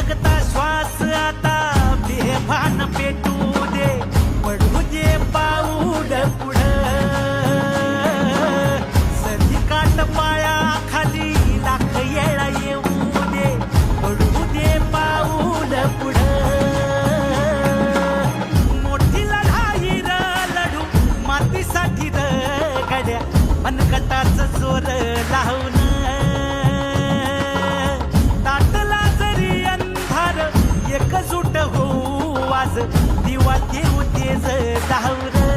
जगता श्वास आता बेभान पेटू दे, पडू दे पाऊल पुढं, सधी काट पाया खाली लाख येळा येऊ दे, पडू दे पाऊल पुढं. मोठी लढाई र लढू मातीसाठी र गड्या, मनकटाच जोर लावून ताटला जरी अंधार एकजूट होऊ आज, दिवा देऊ तेज दावर.